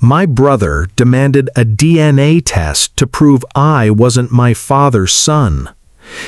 My brother demanded a DNA test to prove I wasn't my father's son.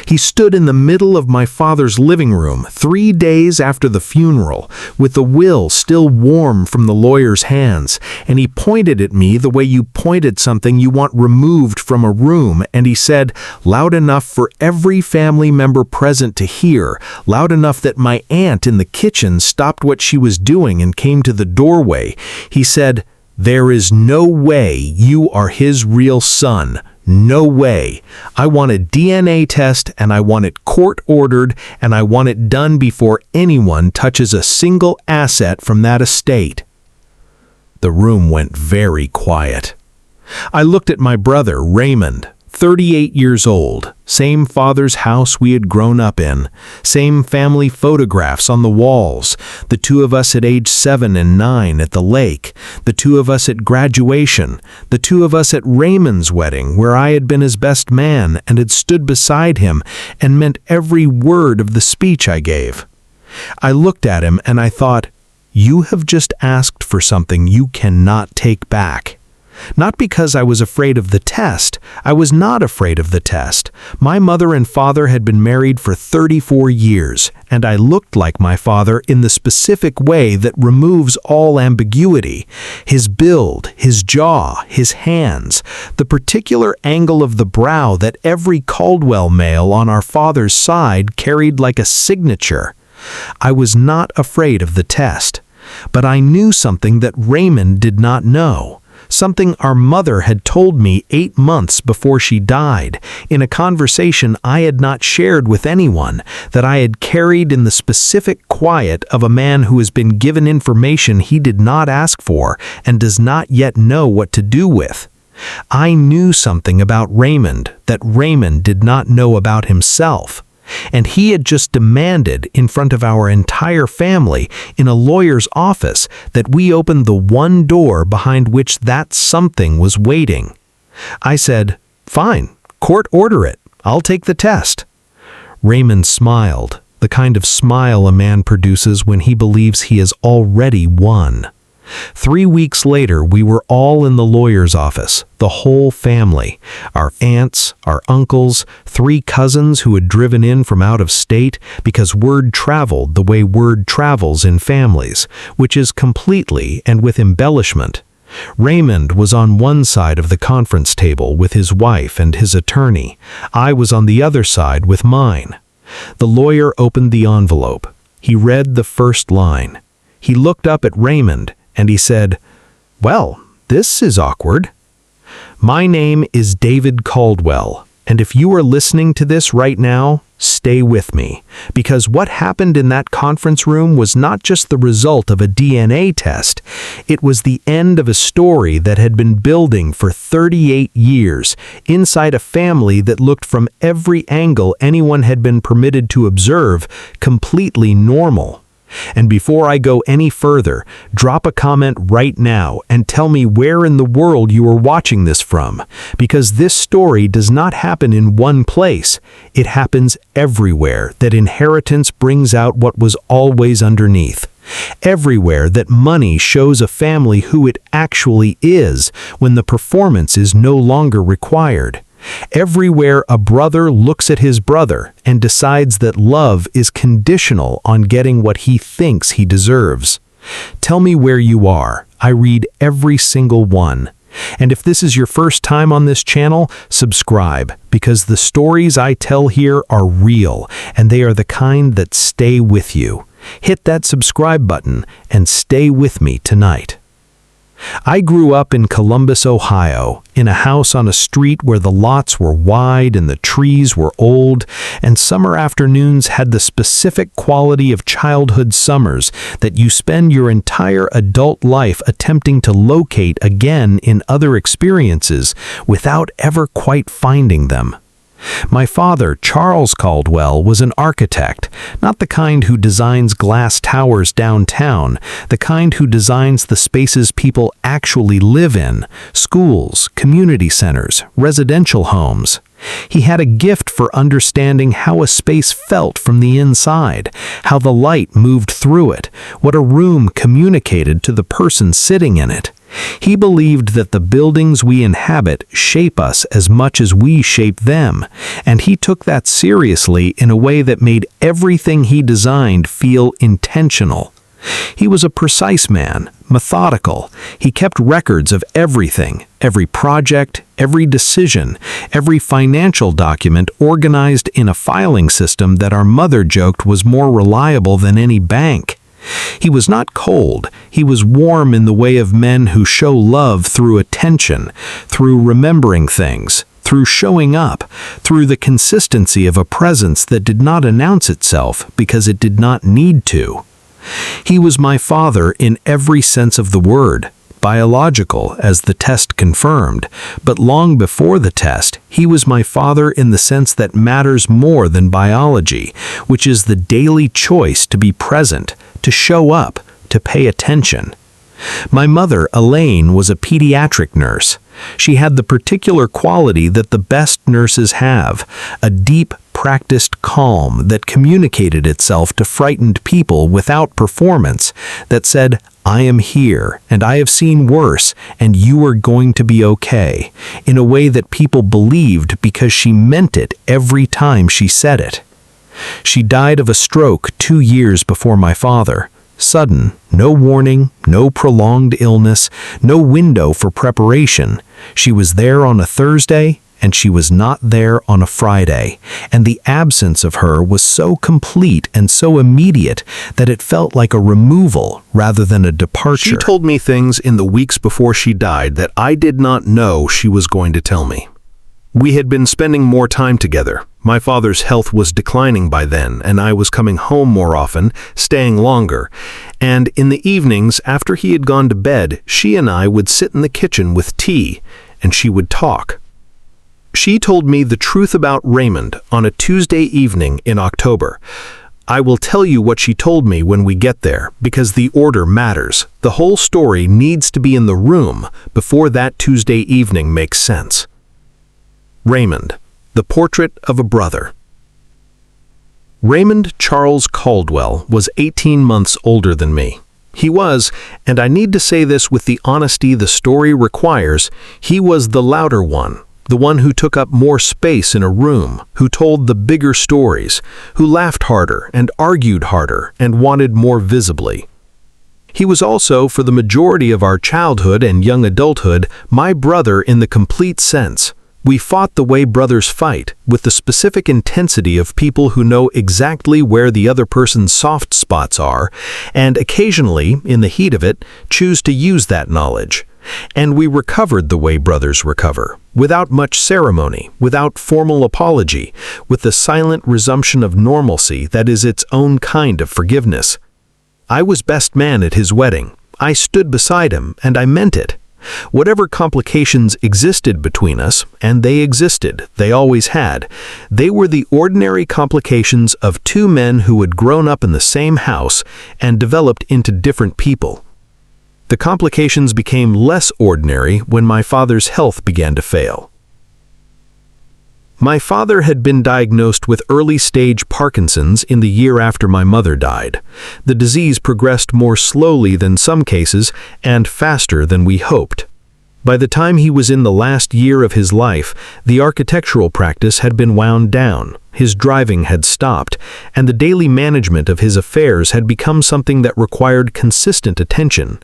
He stood in the middle of my father's living room 3 days after the funeral, with the will still warm from the lawyer's hands, and he pointed at me the way you point at something you want removed from a room, and he said, loud enough for every family member present to hear, loud enough that my aunt in the kitchen stopped what she was doing and came to the doorway. He said, "There is no way you are his real son. No way. I want a DNA test, and I want it court-ordered, and I want it done before anyone touches a single asset from that estate." The room went very quiet. I looked at my brother, Raymond, 38 years old, same father's house we had grown up in, same family photographs on the walls, the two of us at age 7 and 9 at the lake, the two of us at graduation, the two of us at Raymond's wedding where I had been his best man and had stood beside him and meant every word of the speech I gave. I looked at him and I thought, you have just asked for something you cannot take back. Not because I was afraid of the test. I was not afraid of the test. My mother and father had been married for 34 years, and I looked like my father in the specific way that removes all ambiguity. His build, his jaw, his hands, the particular angle of the brow that every Caldwell male on our father's side carried like a signature. I was not afraid of the test, but I knew something that Raymond did not know. Something our mother had told me 8 months before she died, in a conversation I had not shared with anyone, that I had carried in the specific quiet of a man who has been given information he did not ask for and does not yet know what to do with. I knew something about Raymond that Raymond did not know about himself. And he had just demanded in front of our entire family in a lawyer's office that we open the one door behind which that something was waiting. I said, "Fine, court order it. I'll take the test." Raymond smiled, the kind of smile a man produces when he believes he has already won. 3 weeks later, we were all in the lawyer's office, the whole family, our aunts, our uncles, 3 cousins who had driven in from out of state because word traveled the way word travels in families, which is completely and with embellishment. Raymond was on one side of the conference table with his wife and his attorney. I was on the other side with mine. The lawyer opened the envelope. He read the first line. He looked up at Raymond and he said, "Well, this is awkward. My name is David Caldwell, and if you are listening to this right now, stay with me, because what happened in that conference room was not just the result of a DNA test. It was the end of a story that had been building for 38 years inside a family that looked from every angle anyone had been permitted to observe completely normal. And before I go any further, drop a comment right now and tell me where in the world you are watching this from, because this story does not happen in one place. It happens everywhere that inheritance brings out what was always underneath. Everywhere that money shows a family who it actually is when the performance is no longer required. Everywhere a brother looks at his brother and decides that love is conditional on getting what he thinks he deserves. Tell me where you are. I read every single one. And if this is your first time on this channel, subscribe, because the stories I tell here are real, and they are the kind that stay with you. Hit that subscribe button and stay with me tonight. I grew up in Columbus, Ohio, in a house on a street where the lots were wide and the trees were old, and summer afternoons had the specific quality of childhood summers that you spend your entire adult life attempting to locate again in other experiences without ever quite finding them. My father, Charles Caldwell, was an architect, not the kind who designs glass towers downtown, the kind who designs the spaces people actually live in, schools, community centers, residential homes. He had a gift for understanding how a space felt from the inside, how the light moved through it, what a room communicated to the person sitting in it. He believed that the buildings we inhabit shape us as much as we shape them, and he took that seriously in a way that made everything he designed feel intentional. He was a precise man, methodical. He kept records of everything, every project, every decision, every financial document organized in a filing system that our mother joked was more reliable than any bank. He was not cold, he was warm in the way of men who show love through attention, through remembering things, through showing up, through the consistency of a presence that did not announce itself because it did not need to. He was my father in every sense of the word, biological, as the test confirmed, but long before the test, he was my father in the sense that matters more than biology, which is the daily choice to be present, to show up, to pay attention. My mother, Elaine, was a pediatric nurse. She had the particular quality that the best nurses have, a deep, practiced calm that communicated itself to frightened people without performance, that said, "I am here, and I have seen worse, and you are going to be okay," in a way that people believed because she meant it every time she said it. She died of a stroke 2 years before my father. Sudden, no warning, no prolonged illness, no window for preparation. She was there on a Thursday, and she was not there on a Friday, and the absence of her was so complete and so immediate that it felt like a removal rather than a departure. She told me things in the weeks before she died that I did not know she was going to tell me. We had been spending more time together. My father's health was declining by then, and I was coming home more often, staying longer. And in the evenings, after he had gone to bed, she and I would sit in the kitchen with tea, and she would talk. She told me the truth about Raymond on a Tuesday evening in October. I will tell you what she told me when we get there, because the order matters. The whole story needs to be in the room before that Tuesday evening makes sense. Raymond, the portrait of a brother. Raymond Charles Caldwell was 18 months older than me. He was, and I need to say this with the honesty the story requires, he was the louder one, the one who took up more space in a room, who told the bigger stories, who laughed harder and argued harder and wanted more visibly. He was also, for the majority of our childhood and young adulthood, my brother in the complete sense. We fought the way brothers fight, with the specific intensity of people who know exactly where the other person's soft spots are, and occasionally, in the heat of it, choose to use that knowledge. And we recovered the way brothers recover, without much ceremony, without formal apology, with the silent resumption of normalcy that is its own kind of forgiveness. I was best man at his wedding. I stood beside him, and I meant it. Whatever complications existed between us, and they existed, they always had, they were the ordinary complications of two men who had grown up in the same house and developed into different people. The complications became less ordinary when my father's health began to fail. My father had been diagnosed with early-stage Parkinson's in the year after my mother died. The disease progressed more slowly than some cases and faster than we hoped. By the time he was in the last year of his life, the architectural practice had been wound down, his driving had stopped, and the daily management of his affairs had become something that required consistent attention.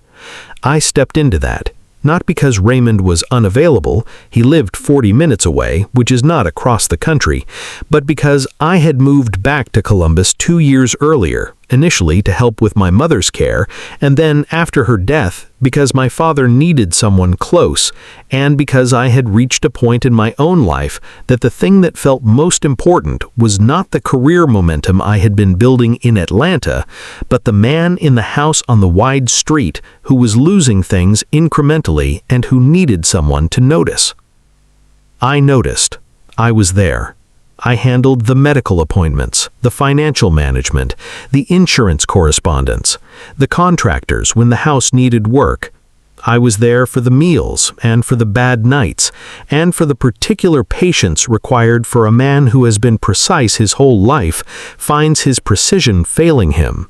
I stepped into that. Not because Raymond was unavailable, he lived 40 minutes away, which is not across the country, but because I had moved back to Columbus 2 years earlier, initially to help with my mother's care, and then after her death, because my father needed someone close, and because I had reached a point in my own life that the thing that felt most important was not the career momentum I had been building in Atlanta, but the man in the house on the wide street who was losing things incrementally and who needed someone to notice. I noticed. I was there. I handled the medical appointments, the financial management, the insurance correspondence, the contractors when the house needed work. I was there for the meals and for the bad nights and for the particular patience required for a man who has been precise his whole life, finds his precision failing him.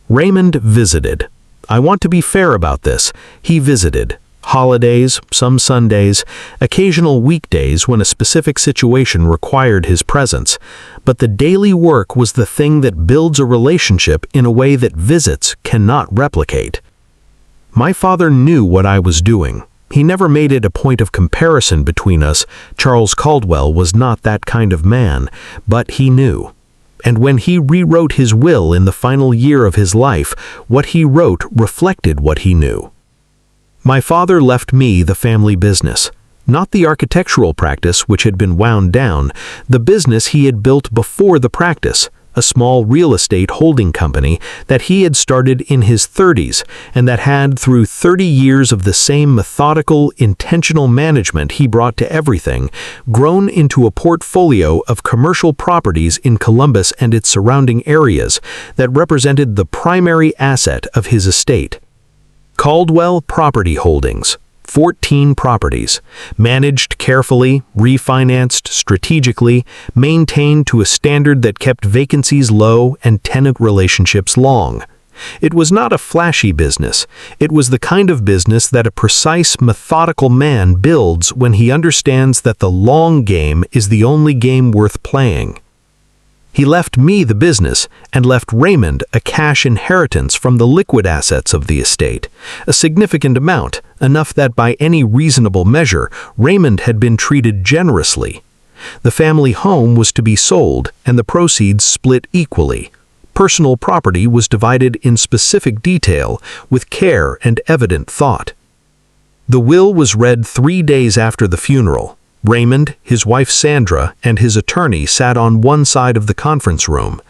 Raymond visited. I want to be fair about this. He visited. Holidays, some Sundays, occasional weekdays when a specific situation required his presence, but the daily work was the thing that builds a relationship in a way that visits cannot replicate. My father knew what I was doing. He never made it a point of comparison between us. Charles Caldwell was not that kind of man, but he knew. And when he rewrote his will in the final year of his life, what he wrote reflected what he knew. My father left me the family business, not the architectural practice which had been wound down, the business he had built before the practice, a small real estate holding company that he had started in his 30s and that had, through 30 years of the same methodical, intentional management he brought to everything, grown into a portfolio of commercial properties in Columbus and its surrounding areas that represented the primary asset of his estate. Caldwell Property Holdings, 14 properties, managed carefully, refinanced strategically, maintained to a standard that kept vacancies low and tenant relationships long. It was not a flashy business. It was the kind of business that a precise, methodical man builds when he understands that the long game is the only game worth playing. He left me the business and left Raymond a cash inheritance from the liquid assets of the estate, a significant amount, enough that by any reasonable measure, Raymond had been treated generously. The family home was to be sold and the proceeds split equally. Personal property was divided in specific detail, with care and evident thought. The will was read 3 days after the funeral. Raymond, his wife Sandra, and his attorney sat on one side of the conference room.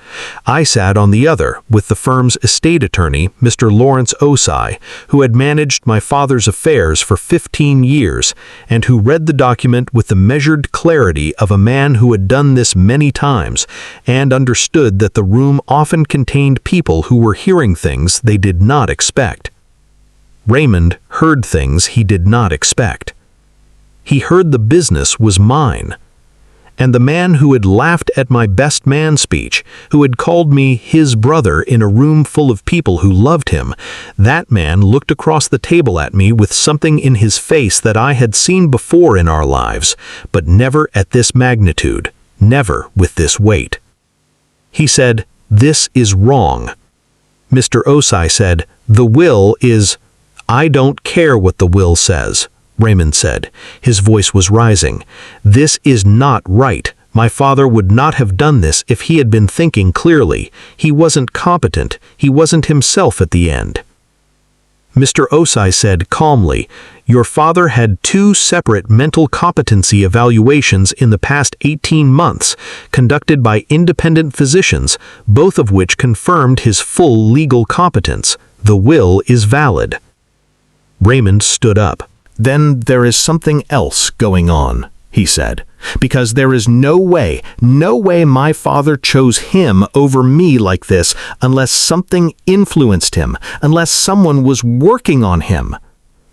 I sat on the other with the firm's estate attorney, Mr. Lawrence Osai, who had managed my father's affairs for 15 years and who read the document with the measured clarity of a man who had done this many times and understood that the room often contained people who were hearing things they did not expect. Raymond heard things he did not expect. He heard the business was mine. And the man who had laughed at my best man speech, who had called me his brother in a room full of people who loved him, that man looked across the table at me with something in his face that I had seen before in our lives, but never at this magnitude, never with this weight. He said, "This is wrong." Mr. Osai said, "The will is—" "I don't care what the will says," Raymond said. His voice was rising. "This is not right. My father would not have done this if he had been thinking clearly. He wasn't competent. He wasn't himself at the end." Mr. Osai said calmly, "Your father had 2 separate mental competency evaluations in the past 18 months, conducted by independent physicians, both of which confirmed his full legal competence. The will is valid." Raymond stood up. "Then there is something else going on," he said, "because there is no way my father chose him over me like this unless something influenced him, unless someone was working on him."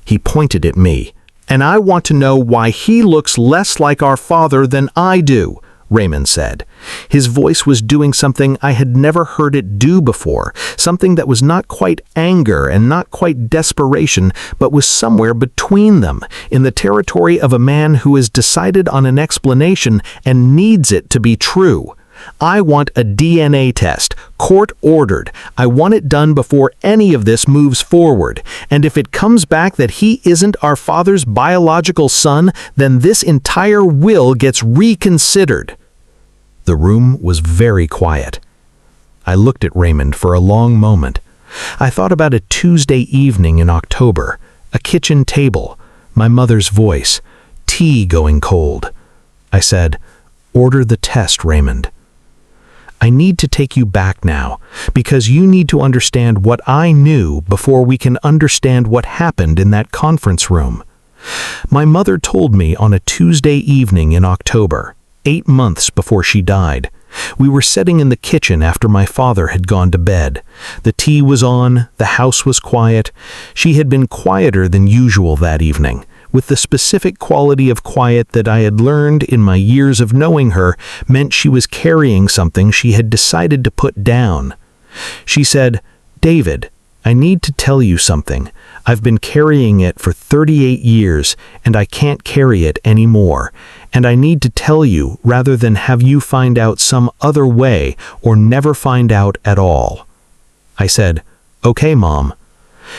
He pointed at me. "And I want to know why he looks less like our father than I do," Raymond said. His voice was doing something I had never heard it do before, something that was not quite anger and not quite desperation, but was somewhere between them, in the territory of a man who has decided on an explanation and needs it to be true. "I want a DNA test, court-ordered. I want it done before any of this moves forward. And if it comes back that he isn't our father's biological son, then this entire will gets reconsidered." The room was very quiet. I looked at Raymond for a long moment. I thought about a Tuesday evening in October, a kitchen table, my mother's voice, tea going cold. I said, "Order the test, Raymond. I need to take you back now, because you need to understand what I knew before we can understand what happened in that conference room." My mother told me on a Tuesday evening in October, 8 months before she died. We were sitting in the kitchen after my father had gone to bed. The tea was on, the house was quiet. She had been quieter than usual that evening, with the specific quality of quiet that I had learned in my years of knowing her meant she was carrying something she had decided to put down. She said, "David, I need to tell you something. I've been carrying it for 38 years, and I can't carry it anymore. And I need to tell you rather than have you find out some other way or never find out at all." I said, "Okay, Mom."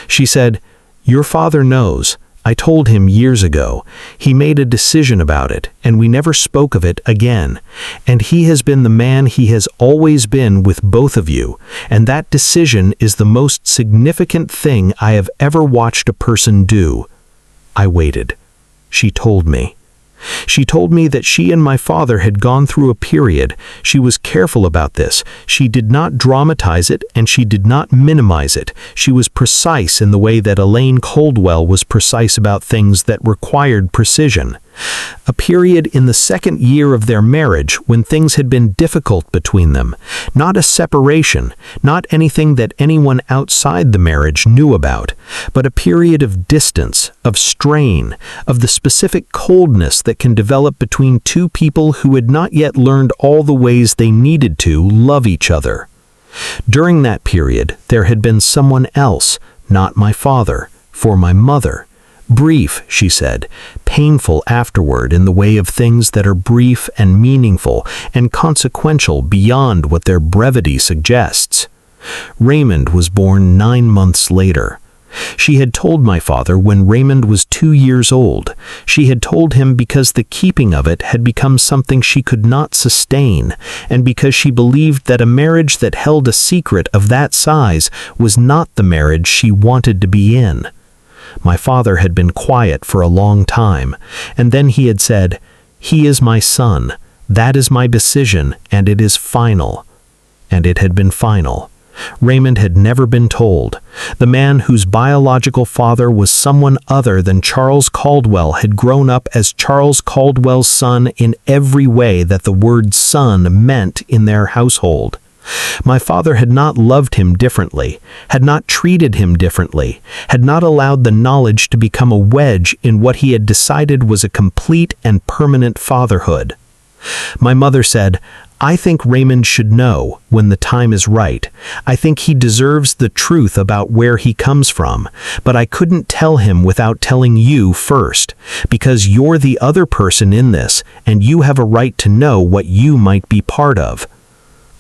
She said, "Your father knows. I told him years ago. He made a decision about it, and we never spoke of it again. And he has been the man he has always been with both of you, and that decision is the most significant thing I have ever watched a person do." I waited. She told me. She told me that she and my father had gone through a period. She was careful about this. She did not dramatize it, and she did not minimize it. She was precise in the way that Elaine Caldwell was precise about things that required precision. A period in the second year of their marriage when things had been difficult between them. Not a separation, not anything that anyone outside the marriage knew about, but a period of distance, of strain, of the specific coldness that can develop between two people who had not yet learned all the ways they needed to love each other. During that period, there had been someone else, not my father, for my mother. Brief, she said, painful afterward in the way of things that are brief and meaningful and consequential beyond what their brevity suggests. Raymond was born 9 months later. She had told my father when Raymond was 2 years old. She had told him because the keeping of it had become something she could not sustain, and because she believed that a marriage that held a secret of that size was not the marriage she wanted to be in. My father had been quiet for a long time, and then he had said, "He is my son. That is my decision, and it is final." And it had been final. Raymond had never been told. The man whose biological father was someone other than Charles Caldwell had grown up as Charles Caldwell's son in every way that the word son meant in their household. My father had not loved him differently, had not treated him differently, had not allowed the knowledge to become a wedge in what he had decided was a complete and permanent fatherhood. My mother said, "I think Raymond should know when the time is right. I think he deserves the truth about where he comes from, but I couldn't tell him without telling you first, because you're the other person in this, and you have a right to know what you might be part of."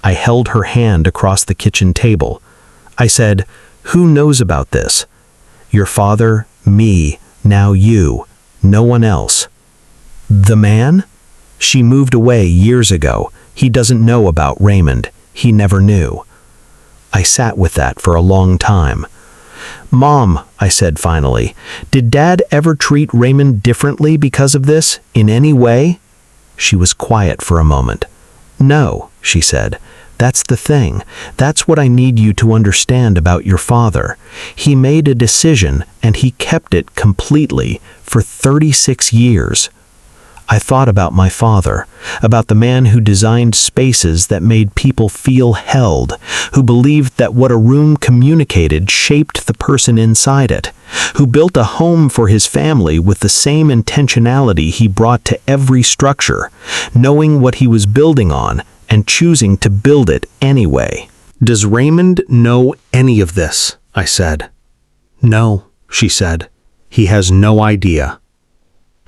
I held her hand across the kitchen table. I said, "Who knows about this?" "Your father, me, now you, no one else." "The man?" "She moved away years ago. He doesn't know about Raymond. He never knew." I sat with that for a long time. "Mom," I said finally, "did Dad ever treat Raymond differently because of this, in any way?" She was quiet for a moment. "No," she said. "That's the thing. That's what I need you to understand about your father. He made a decision, and he kept it completely for 36 years. I thought about my father, about the man who designed spaces that made people feel held, who believed that what a room communicated shaped the person inside it, who built a home for his family with the same intentionality he brought to every structure, knowing what he was building on and choosing to build it anyway." "Does Raymond know any of this?" I said. "No," she said. "He has no idea."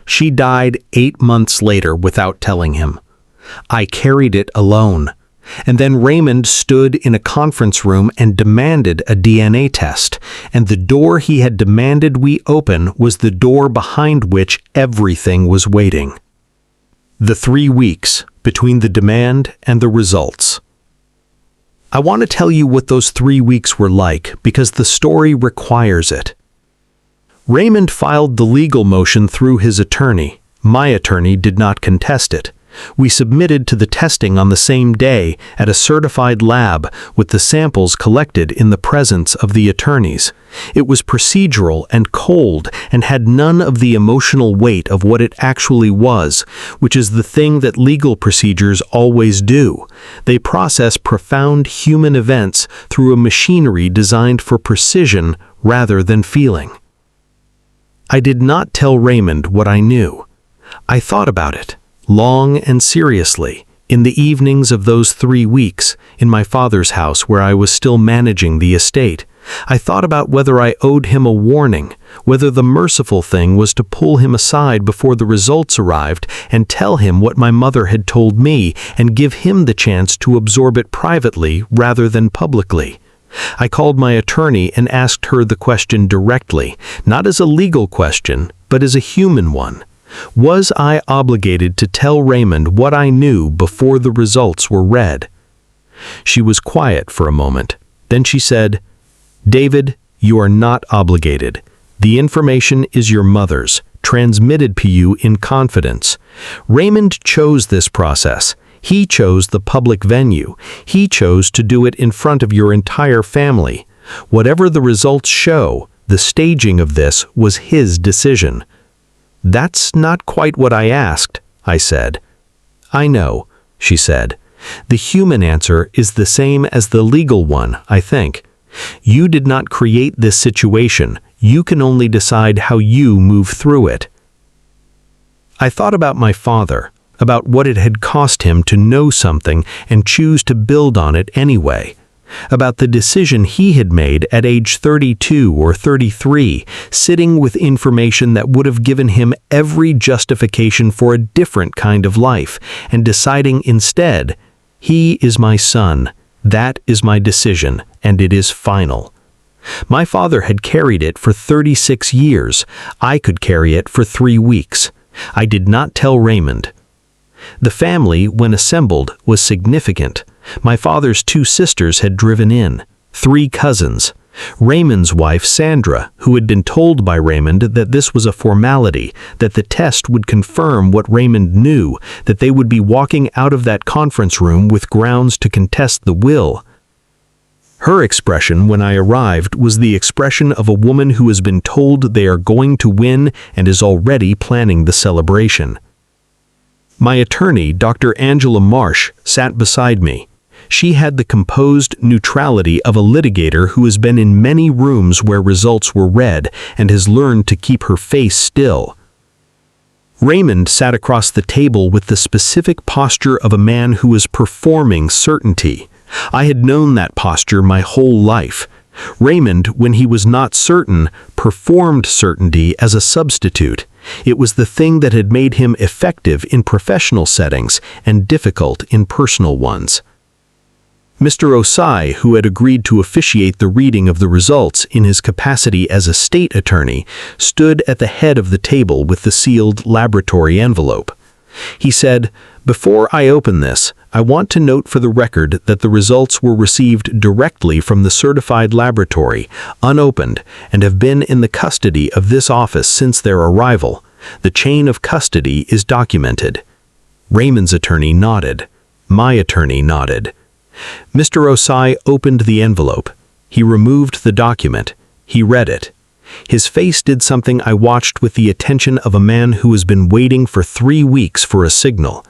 She died 8 months later without telling him. I carried it alone. And then Raymond stood in a conference room and demanded a DNA test, and the door he had demanded we open was the door behind which everything was waiting. The 3 weeks between the demand and the results. I want to tell you what those 3 weeks were like because the story requires it. Raymond filed the legal motion through his attorney. My attorney did not contest it. We submitted to the testing on the same day at a certified lab with the samples collected in the presence of the attorneys. It was procedural and cold and had none of the emotional weight of what it actually was, which is the thing that legal procedures always do. They process profound human events through a machinery designed for precision rather than feeling. I did not tell Raymond what I knew. I thought about it, long and seriously, in the evenings of those 3 weeks, in my father's house where I was still managing the estate, I thought about whether I owed him a warning, whether the merciful thing was to pull him aside before the results arrived and tell him what my mother had told me and give him the chance to absorb it privately rather than publicly. I called my attorney and asked her the question directly, not as a legal question, but as a human one. Was I obligated to tell Raymond what I knew before the results were read? She was quiet for a moment. Then she said, "David, you are not obligated. The information is your mother's, transmitted to you in confidence. Raymond chose this process. He chose the public venue. He chose to do it in front of your entire family. Whatever the results show, the staging of this was his decision." "That's not quite what I asked," I said. "I know," she said. "The human answer is the same as the legal one, I think. You did not create this situation. You can only decide how you move through it." I thought about my father, about what it had cost him to know something and choose to build on it anyway, about the decision he had made at age 32 or 33, sitting with information that would have given him every justification for a different kind of life, and deciding instead, "He is my son. That is my decision, and it is final." My father had carried it for 36 years. I could carry it for 3 weeks. I did not tell Raymond. The family, when assembled, was significant. My father's 2 sisters had driven in, 3 cousins. Raymond's wife, Sandra, who had been told by Raymond that this was a formality, that the test would confirm what Raymond knew, that they would be walking out of that conference room with grounds to contest the will. Her expression when I arrived was the expression of a woman who has been told they are going to win and is already planning the celebration. My attorney, Dr. Angela Marsh, sat beside me. She had the composed neutrality of a litigator who has been in many rooms where results were read and has learned to keep her face still. Raymond sat across the table with the specific posture of a man who is performing certainty. I had known that posture my whole life. Raymond, when he was not certain, performed certainty as a substitute. It was the thing that had made him effective in professional settings and difficult in personal ones. Mr. Osai, who had agreed to officiate the reading of the results in his capacity as a state attorney, stood at the head of the table with the sealed laboratory envelope. He said, "Before I open this, I want to note for the record that the results were received directly from the certified laboratory, unopened, and have been in the custody of this office since their arrival. The chain of custody is documented." Raymond's attorney nodded. My attorney nodded. Mr. Osai opened the envelope. He removed the document. He read it. His face did something I watched with the attention of a man who has been waiting for 3 weeks for a signal.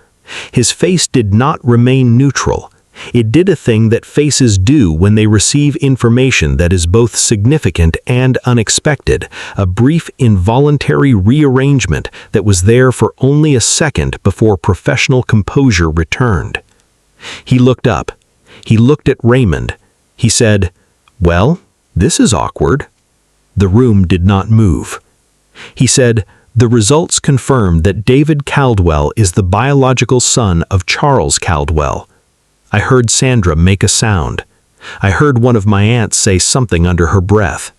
His face did not remain neutral. It did a thing that faces do when they receive information that is both significant and unexpected, a brief involuntary rearrangement that was there for only a second before professional composure returned. He looked up. He looked at Raymond. He said, "Well, this is awkward." The room did not move. He said, "The results confirm that David Caldwell is the biological son of Charles Caldwell." I heard Sandra make a sound. I heard one of my aunts say something under her breath.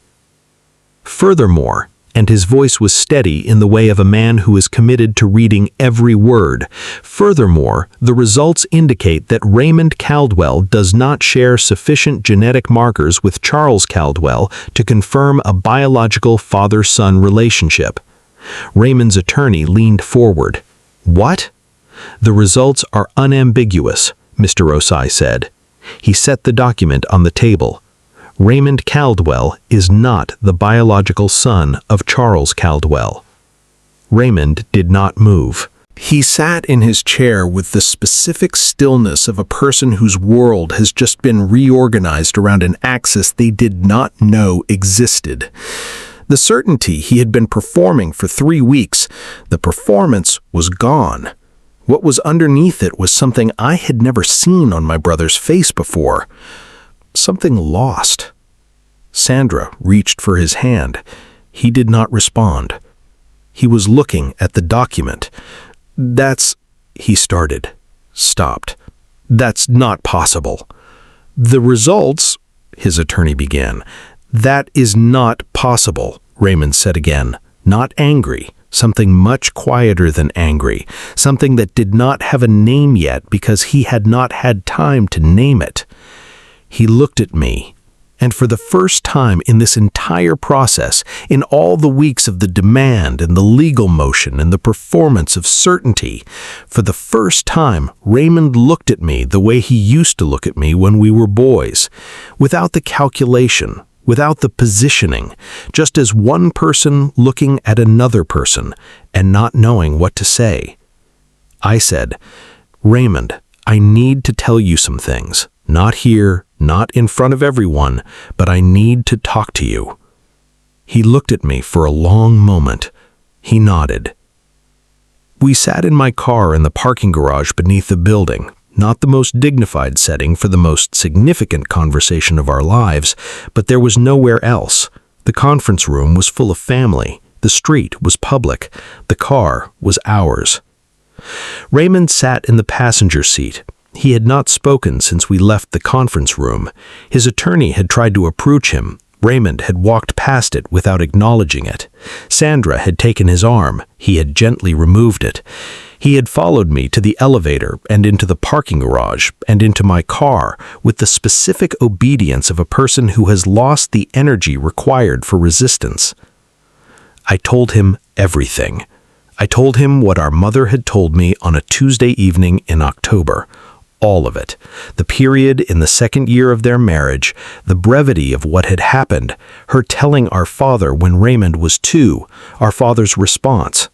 Furthermore, and his voice was steady in the way of a man who is committed to reading every word. Furthermore, the results indicate that Raymond Caldwell does not share sufficient genetic markers with Charles Caldwell to confirm a biological father-son relationship. Raymond's attorney leaned forward. "What?" "The results are unambiguous," Mr. Osai said. He set the document on the table. Raymond Caldwell is not the biological son of Charles Caldwell. Raymond did not move. He sat in his chair with the specific stillness of a person whose world has just been reorganized around an axis they did not know existed. The certainty he had been performing for 3 weeks, the performance was gone. What was underneath it was something I had never seen on my brother's face before. Something lost. Sandra reached for his hand. He did not respond. He was looking at the document. "That's," he started, stopped. "That's not possible." "The results," his attorney began. "That is not possible," Raymond said again, not angry, something much quieter than angry, something that did not have a name yet because he had not had time to name it. He looked at me, and for the first time in this entire process, in all the weeks of the demand and the legal motion and the performance of certainty, for the first time Raymond looked at me the way he used to look at me when we were boys, without the calculation, without the positioning, just as one person looking at another person and not knowing what to say. I said, "Raymond, I need to tell you some things. Not here, not in front of everyone, but I need to talk to you." He looked at me for a long moment. He nodded. We sat in my car in the parking garage beneath the building, not the most dignified setting for the most significant conversation of our lives, but there was nowhere else. The conference room was full of family. The street was public. The car was ours. Raymond sat in the passenger seat. He had not spoken since we left the conference room. His attorney had tried to approach him. Raymond had walked past it without acknowledging it. Sandra had taken his arm. He had gently removed it. He had followed me to the elevator and into the parking garage and into my car with the specific obedience of a person who has lost the energy required for resistance. I told him everything. I told him what our mother had told me on a Tuesday evening in October. All of it. The period in the second year of their marriage, the brevity of what had happened, her telling our father when Raymond was 2, our father's response.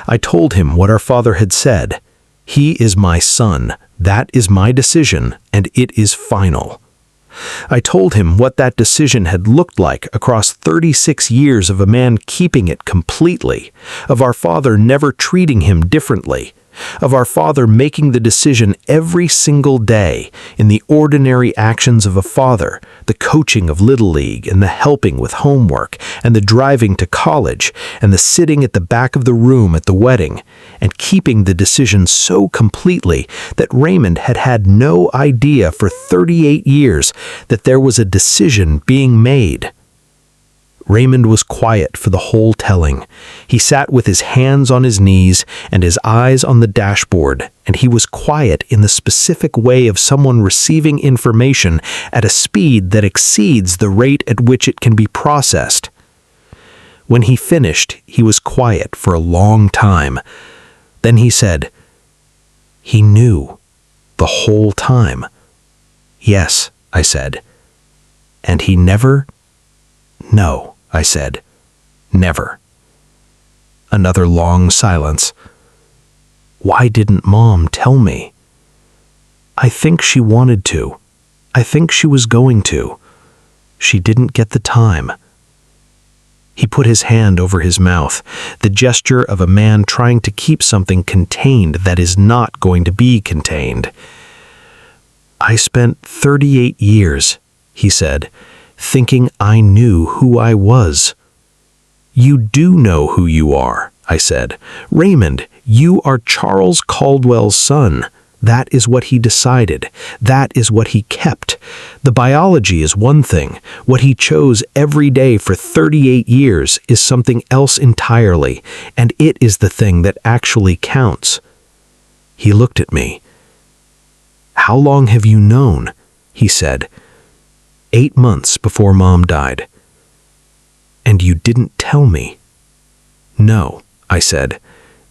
I told him what our father had said. "He is my son. That is my decision, and it is final." I told him what that decision had looked like across 36 years of a man keeping it completely, of our father never treating him differently, of our father making the decision every single day in the ordinary actions of a father, the coaching of Little League and the helping with homework and the driving to college and the sitting at the back of the room at the wedding, and keeping the decision so completely that Raymond had had no idea for 38 years that there was a decision being made. Raymond was quiet for the whole telling. He sat with his hands on his knees and his eyes on the dashboard, and he was quiet in the specific way of someone receiving information at a speed that exceeds the rate at which it can be processed. When he finished, he was quiet for a long time. Then he said, "He knew the whole time." "Yes," I said. "And he never?" "No," I said. "Never." Another long silence. "Why didn't Mom tell me?" "I think she wanted to. I think she was going to. She didn't get the time." He put his hand over his mouth, the gesture of a man trying to keep something contained that is not going to be contained. "I spent 38 years," he said, "thinking I knew who I was." "You do know who you are," I said. "Raymond, you are Charles Caldwell's son. That is what he decided. That is what he kept. The biology is one thing. What he chose every day for 38 years is something else entirely, and it is the thing that actually counts." He looked at me. "How long have you known?" he said. 8 months before Mom died." "And you didn't tell me?" "No," I said.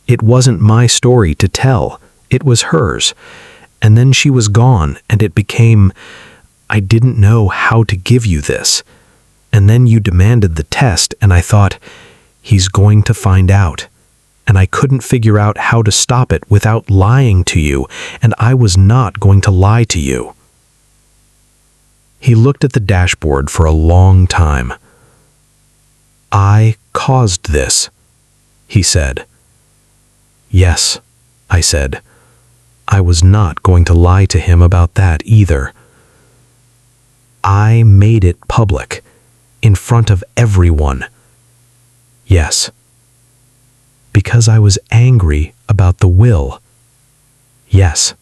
"It wasn't my story to tell. It was hers. And then she was gone, and it became, I didn't know how to give you this. And then you demanded the test, and I thought, he's going to find out. And I couldn't figure out how to stop it without lying to you, and I was not going to lie to you." He looked at the dashboard for a long time. "I caused this," he said. "Yes," I said. I was not going to lie to him about that either. "I made it public," in front of everyone. Yes. Because I was angry about the will. Yes.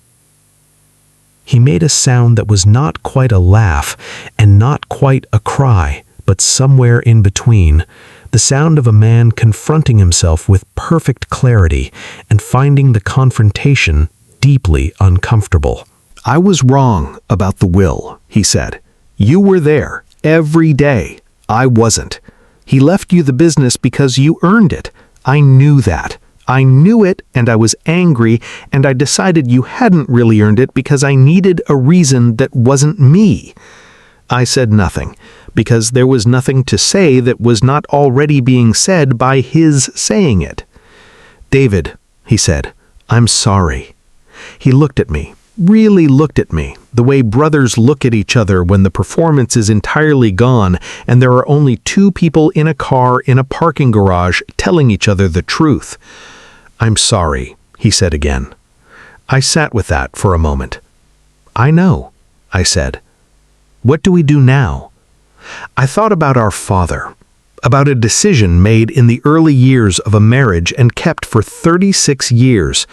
He made a sound that was not quite a laugh and not quite a cry, but somewhere in between, the sound of a man confronting himself with perfect clarity and finding the confrontation deeply uncomfortable. I was wrong about the will, he said. You were there every day. I wasn't. He left you the business because you earned it. I knew that. I knew it, and I was angry, and I decided you hadn't really earned it because I needed a reason that wasn't me. I said nothing, because there was nothing to say that was not already being said by his saying it. David, he said, I'm sorry. He looked at me, really looked at me, the way brothers look at each other when the performance is entirely gone and there are only two people in a car in a parking garage telling each other the truth. I'm sorry, he said again. I sat with that for a moment. I know, I said. What do we do now? I thought about our father, about a decision made in the early years of a marriage and kept for 36 years,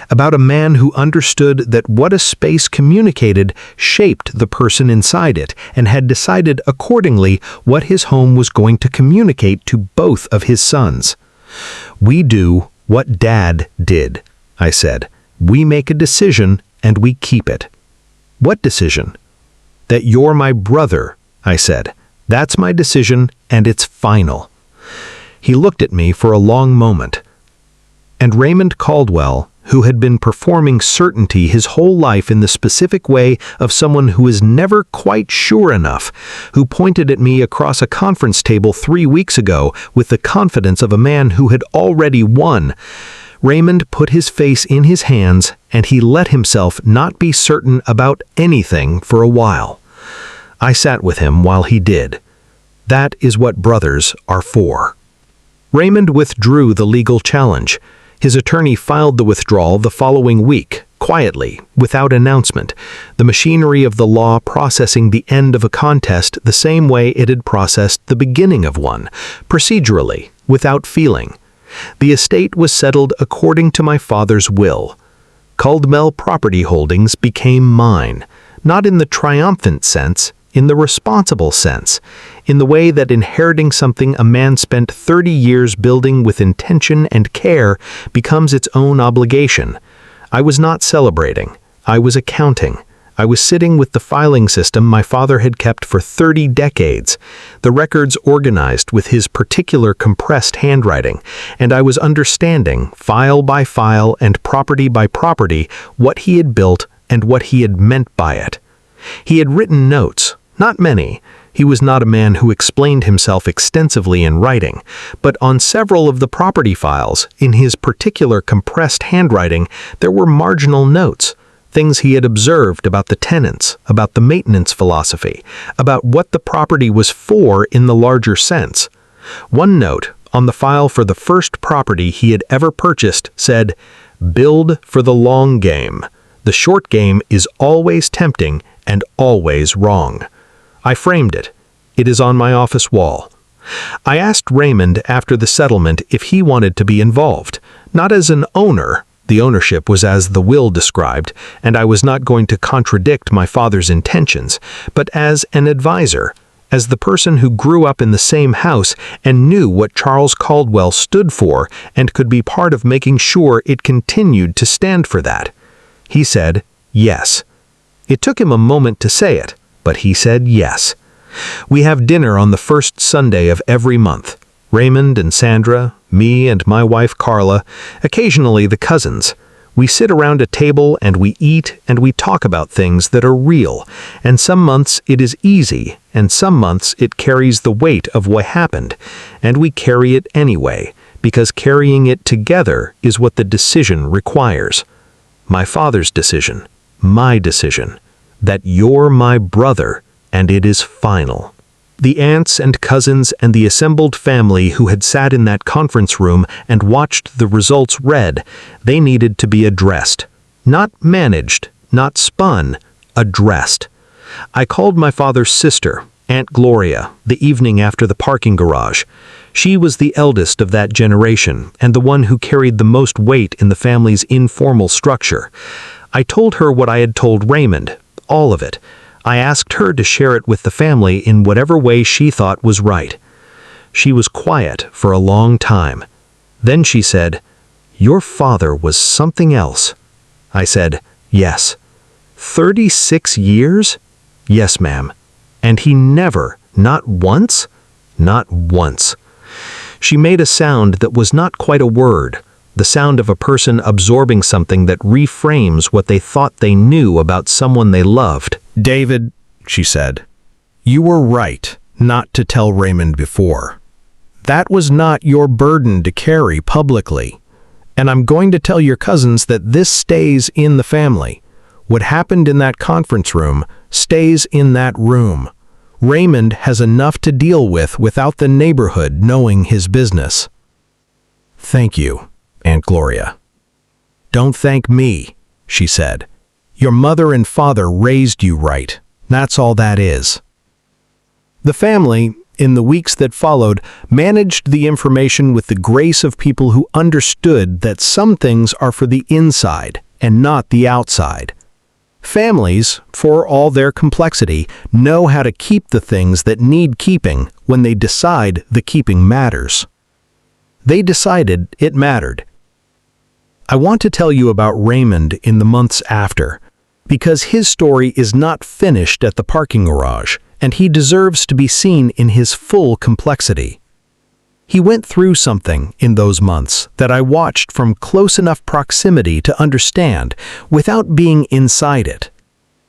about a man who understood that what a space communicated shaped the person inside it and had decided accordingly what his home was going to communicate to both of his sons. We do what Dad did, I said. We make a decision and we keep it. What decision? That you're my brother, I said. That's my decision, and it's final. He looked at me for a long moment. And Raymond Caldwell, who had been performing certainty his whole life in the specific way of someone who is never quite sure enough, who pointed at me across a conference table 3 weeks ago with the confidence of a man who had already won, Raymond put his face in his hands, and he let himself not be certain about anything for a while. I sat with him while he did. That is what brothers are for. Raymond withdrew the legal challenge. His attorney filed the withdrawal the following week, quietly, without announcement, the machinery of the law processing the end of a contest the same way it had processed the beginning of one, procedurally, without feeling. The estate was settled according to my father's will. Caldwell Property Holdings became mine, not in the triumphant sense, in the responsible sense, in the way that inheriting something a man spent 30 years building with intention and care becomes its own obligation. I was not celebrating. I was accounting. I was sitting with the filing system my father had kept for 30 decades, the records organized with his particular compressed handwriting, and I was understanding, file by file and property by property, what he had built and what he had meant by it. He had written notes, not many. He was not a man who explained himself extensively in writing, but on several of the property files, in his particular compressed handwriting, there were marginal notes, things he had observed about the tenants, about the maintenance philosophy, about what the property was for in the larger sense. One note, on the file for the first property he had ever purchased, said, "Build for the long game. The short game is always tempting and always wrong." I framed it. It is on my office wall. I asked Raymond after the settlement if he wanted to be involved, not as an owner. The ownership was as the will described, and I was not going to contradict my father's intentions, but as an advisor, as the person who grew up in the same house and knew what Charles Caldwell stood for and could be part of making sure it continued to stand for that. He said, yes. It took him a moment to say it, but he said yes. We have dinner on the first Sunday of every month. Raymond and Sandra, me and my wife Carla, occasionally the cousins. We sit around a table and we eat and we talk about things that are real, and some months it is easy, and some months it carries the weight of what happened, and we carry it anyway, because carrying it together is what the decision requires. My father's decision, my decision, that you're my brother, and it is final. The aunts and cousins and the assembled family who had sat in that conference room and watched the results read, they needed to be addressed. Not managed, not spun, addressed. I called my father's sister, Aunt Gloria, the evening after the parking garage. She was the eldest of that generation and the one who carried the most weight in the family's informal structure. I told her what I had told Raymond, all of it. I asked her to share it with the family in whatever way she thought was right. She was quiet for a long time. Then she said, "Your father was something else." I said, "Yes." 36 years? "Yes, ma'am. And he never, not once? Not once." She made a sound that was not quite a word, the sound of a person absorbing something that reframes what they thought they knew about someone they loved. "David," she said, "you were right not to tell Raymond before. That was not your burden to carry publicly. And I'm going to tell your cousins that this stays in the family. What happened in that conference room stays in that room. Raymond has enough to deal with without the neighborhood knowing his business." "Thank you, Aunt Gloria." "Don't thank me," she said. "Your mother and father raised you right. That's all that is." The family, in the weeks that followed, managed the information with the grace of people who understood that some things are for the inside and not the outside. Families, for all their complexity, know how to keep the things that need keeping when they decide the keeping matters. They decided it mattered. I want to tell you about Raymond in the months after, because his story is not finished at the parking garage, and he deserves to be seen in his full complexity. He went through something in those months that I watched from close enough proximity to understand without being inside it.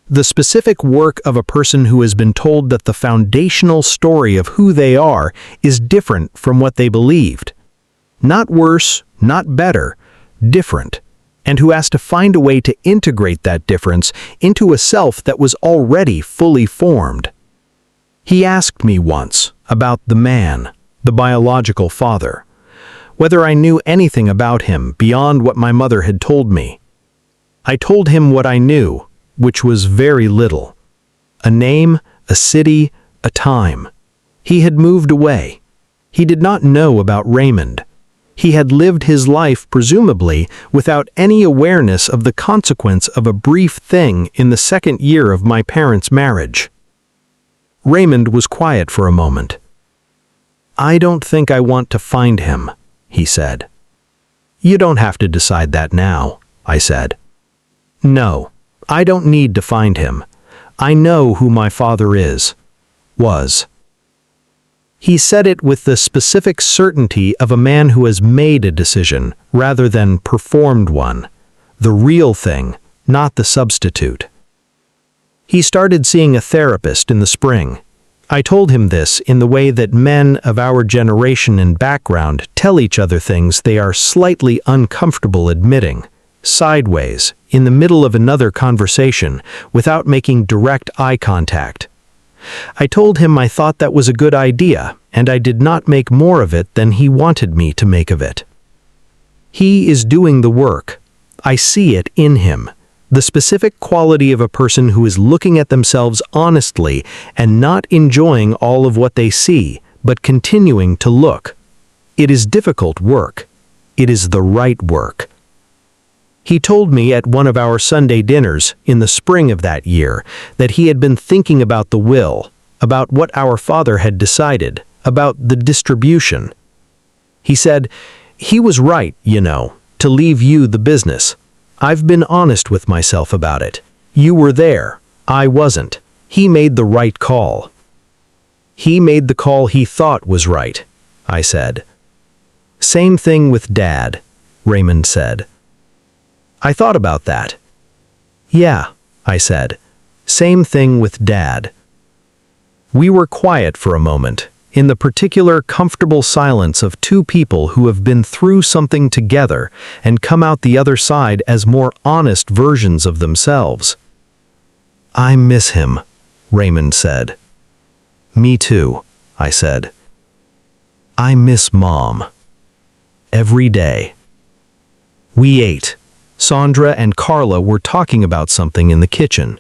The specific work of a person who has been told that the foundational story of who they are is different from what they believed. Not worse, not better, different, and who has to find a way to integrate that difference into a self that was already fully formed. He asked me once about the man, the biological father, whether I knew anything about him beyond what my mother had told me. I told him what I knew, which was very little. A name, a city, a time. He had moved away. He did not know about Raymond. He had lived his life, presumably, without any awareness of the consequence of a brief thing in the second year of my parents' marriage. Raymond was quiet for a moment. "I don't think I want to find him," he said. "You don't have to decide that now," I said. "No, I don't need to find him. I know who my father was." He said it with the specific certainty of a man who has made a decision rather than performed one. The real thing, not the substitute. He started seeing a therapist in the spring. I told him this in the way that men of our generation and background tell each other things they are slightly uncomfortable admitting, sideways, in the middle of another conversation, without making direct eye contact. I told him I thought that was a good idea, and I did not make more of it than he wanted me to make of it. He is doing the work. I see it in him. The specific quality of a person who is looking at themselves honestly and not enjoying all of what they see, but continuing to look. It is difficult work. It is the right work. He told me at one of our Sunday dinners in the spring of that year that he had been thinking about the will, about what our father had decided, about the distribution. He said, "He was right, to leave you the business. I've been honest with myself about it. You were there. I wasn't. He made the right call." "He made the call he thought was right," I said. "Same thing with Dad," Raymond said. I thought about that. "Yeah," I said. "Same thing with Dad." We were quiet for a moment, in the particular comfortable silence of two people who have been through something together and come out the other side as more honest versions of themselves. "I miss him," Raymond said. "Me too," I said. "I miss Mom. Every day." We ate. Sandra and Carla were talking about something in the kitchen.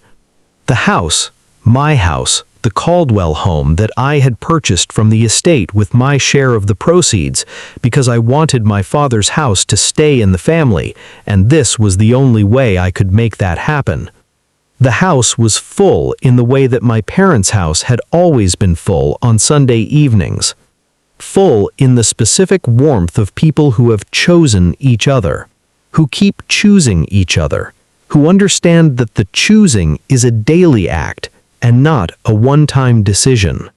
The house, my house, the Caldwell home that I had purchased from the estate with my share of the proceeds because I wanted my father's house to stay in the family, and this was the only way I could make that happen. The house was full in the way that my parents' house had always been full on Sunday evenings. Full in the specific warmth of people who have chosen each other, who keep choosing each other, who understand that the choosing is a daily act and not a one-time decision.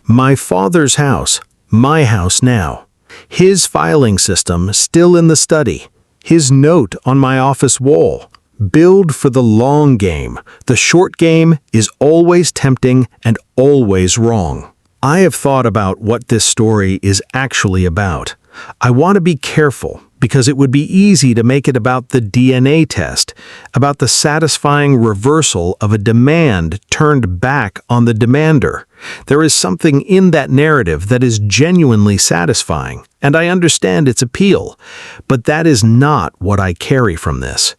My father's house, my house now. His filing system still in the study. His note on my office wall. Build for the long game. The short game is always tempting and always wrong. I have thought about what this story is actually about. I want to be careful because it would be easy to make it about the DNA test, about the satisfying reversal of a demand turned back on the demander. There is something in that narrative that is genuinely satisfying, and I understand its appeal, but that is not what I carry from this.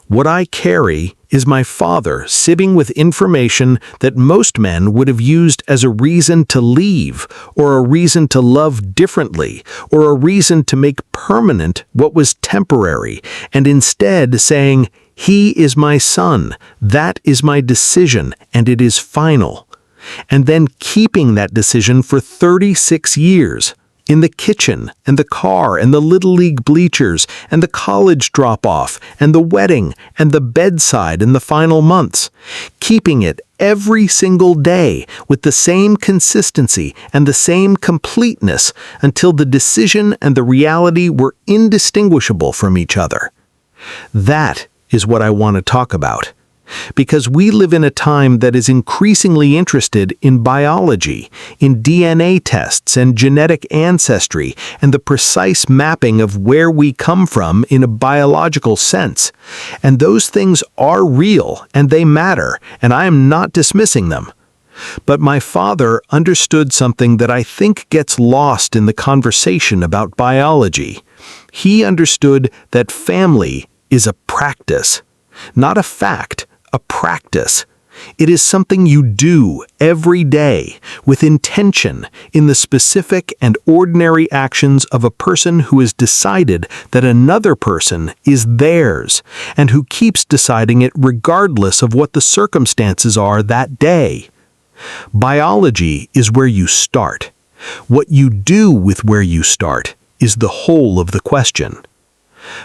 What I carry is my father sipping with information that most men would have used as a reason to leave, or a reason to love differently, or a reason to make permanent what was temporary, and instead saying, "He is my son, that is my decision, and it is final." And then keeping that decision for 36 years. In the kitchen, and the car, and the Little League bleachers, and the college drop-off, and the wedding, and the bedside in the final months. Keeping it every single day with the same consistency and the same completeness until the decision and the reality were indistinguishable from each other. That is what I want to talk about. Because we live in a time that is increasingly interested in biology, in DNA tests and genetic ancestry, and the precise mapping of where we come from in a biological sense. And those things are real, and they matter, and I am not dismissing them. But my father understood something that I think gets lost in the conversation about biology. He understood that family is a practice, not a fact. A practice. It is something you do every day with intention in the specific and ordinary actions of a person who has decided that another person is theirs and who keeps deciding it regardless of what the circumstances are that day. Biology is where you start. What you do with where you start is the whole of the question.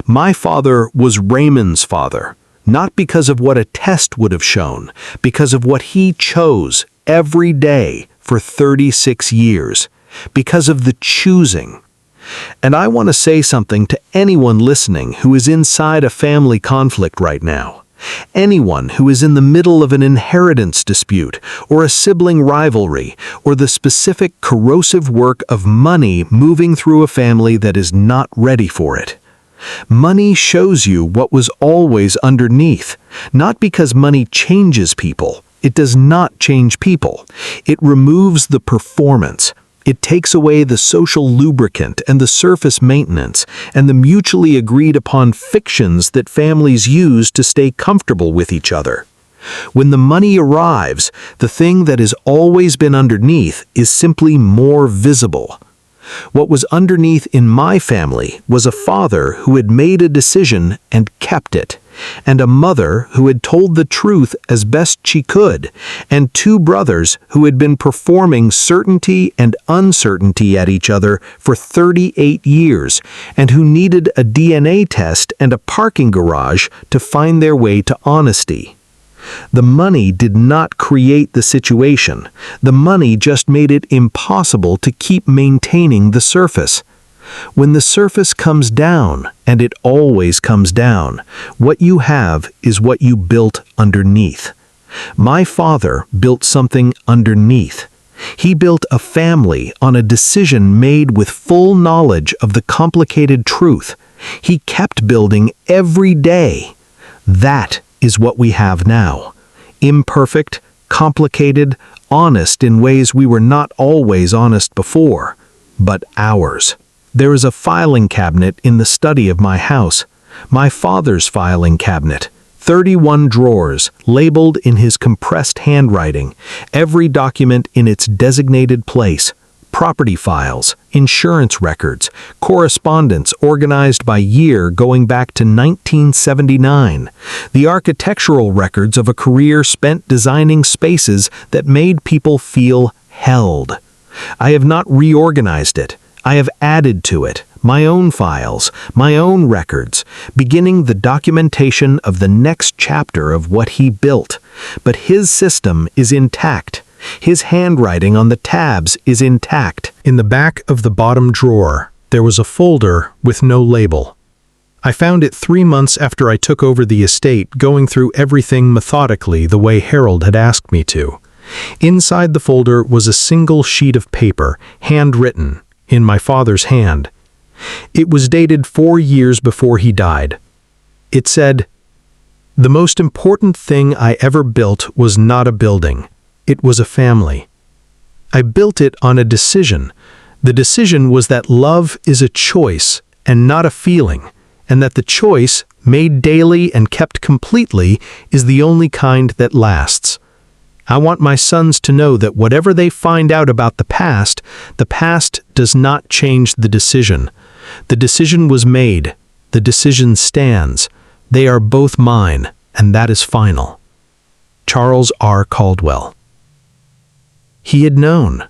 My father was Raymond's father. Not because of what a test would have shown, because of what he chose every day for 36 years, because of the choosing. And I want to say something to anyone listening who is inside a family conflict right now. Anyone who is in the middle of an inheritance dispute, or a sibling rivalry, or the specific corrosive work of money moving through a family that is not ready for it. Money shows you what was always underneath, not because money changes people. It does not change people. It removes the performance. It takes away the social lubricant and the surface maintenance and the mutually agreed upon fictions that families use to stay comfortable with each other. When the money arrives, the thing that has always been underneath is simply more visible. What was underneath in my family was a father who had made a decision and kept it, and a mother who had told the truth as best she could, and two brothers who had been performing certainty and uncertainty at each other for 38 years, and who needed a DNA test and a parking garage to find their way to honesty. The money did not create the situation. The money just made it impossible to keep maintaining the surface. When the surface comes down, and it always comes down, what you have is what you built underneath. My father built something underneath. He built a family on a decision made with full knowledge of the complicated truth. He kept building every day. That is what we have now. Imperfect, complicated, honest in ways we were not always honest before, but ours. There is a filing cabinet in the study of my house, my father's filing cabinet, 31 drawers, labeled in his compressed handwriting, every document in its designated place, property files, insurance records, correspondence organized by year going back to 1979, the architectural records of a career spent designing spaces that made people feel held. I have not reorganized it. I have added to it my own files, my own records, beginning the documentation of the next chapter of what he built. But his system is intact. His handwriting on the tabs is intact. In the back of the bottom drawer, there was a folder with no label. I found it 3 months after I took over the estate, going through everything methodically the way Harold had asked me to. Inside the folder was a single sheet of paper, handwritten, in my father's hand. It was dated 4 years before he died. It said, "The most important thing I ever built was not a building. It was a family. I built it on a decision. The decision was that love is a choice and not a feeling, and that the choice, made daily and kept completely, is the only kind that lasts. I want my sons to know that whatever they find out about the past does not change the decision. The decision was made. The decision stands. They are both mine, and that is final." Charles R. Caldwell. He had known.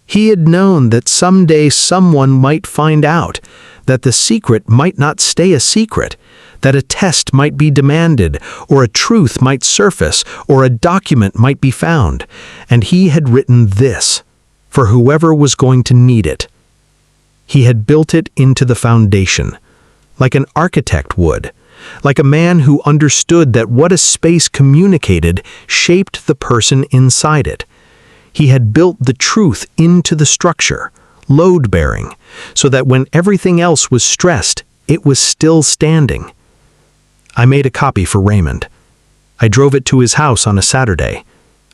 He had known that someday someone might find out, that the secret might not stay a secret, that a test might be demanded, or a truth might surface, or a document might be found, and he had written this, for whoever was going to need it. He had built it into the foundation, like an architect would, like a man who understood that what a space communicated shaped the person inside it. He had built the truth into the structure, load-bearing, so that when everything else was stressed, it was still standing. I made a copy for Raymond. I drove it to his house on a Saturday.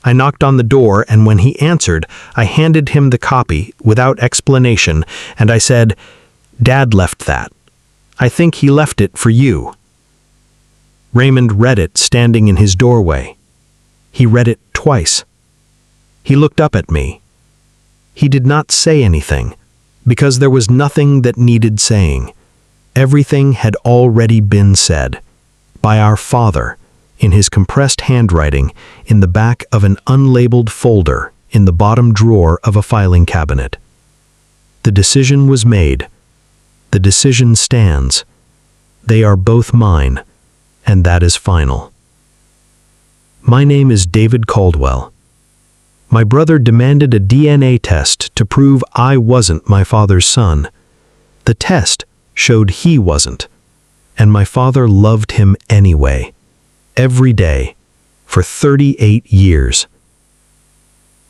I knocked on the door, and when he answered, I handed him the copy without explanation, and I said, "Dad left that. I think he left it for you." Raymond read it standing in his doorway. He read it twice. He looked up at me. He did not say anything, because there was nothing that needed saying. Everything had already been said, by our father, in his compressed handwriting, in the back of an unlabeled folder in the bottom drawer of a filing cabinet. The decision was made. The decision stands. They are both mine, and that is final. My name is David Caldwell. My brother demanded a DNA test to prove I wasn't my father's son. The test showed he wasn't, and my father loved him anyway, every day, for 38 years.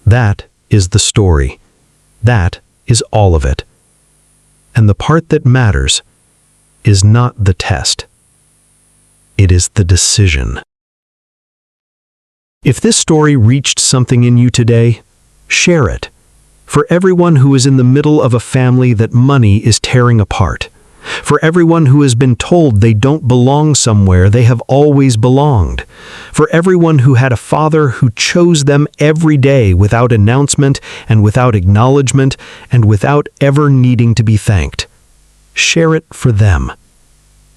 That is the story. That is all of it. And the part that matters is not the test. It is the decision. If this story reached something in you today, share it. For everyone who is in the middle of a family that money is tearing apart. For everyone who has been told they don't belong somewhere they have always belonged. For everyone who had a father who chose them every day without announcement and without acknowledgement and without ever needing to be thanked. Share it for them.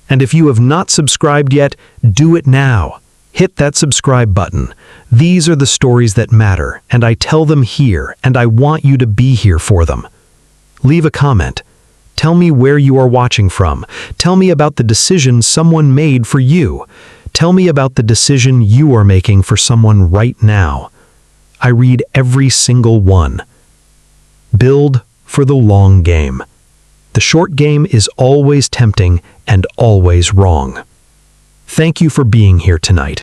And if you have not subscribed yet, do it now. Hit that subscribe button. These are the stories that matter, and I tell them here, and I want you to be here for them. Leave a comment. Tell me where you are watching from. Tell me about the decision someone made for you. Tell me about the decision you are making for someone right now. I read every single one. Build for the long game. The short game is always tempting and always wrong. Thank you for being here tonight.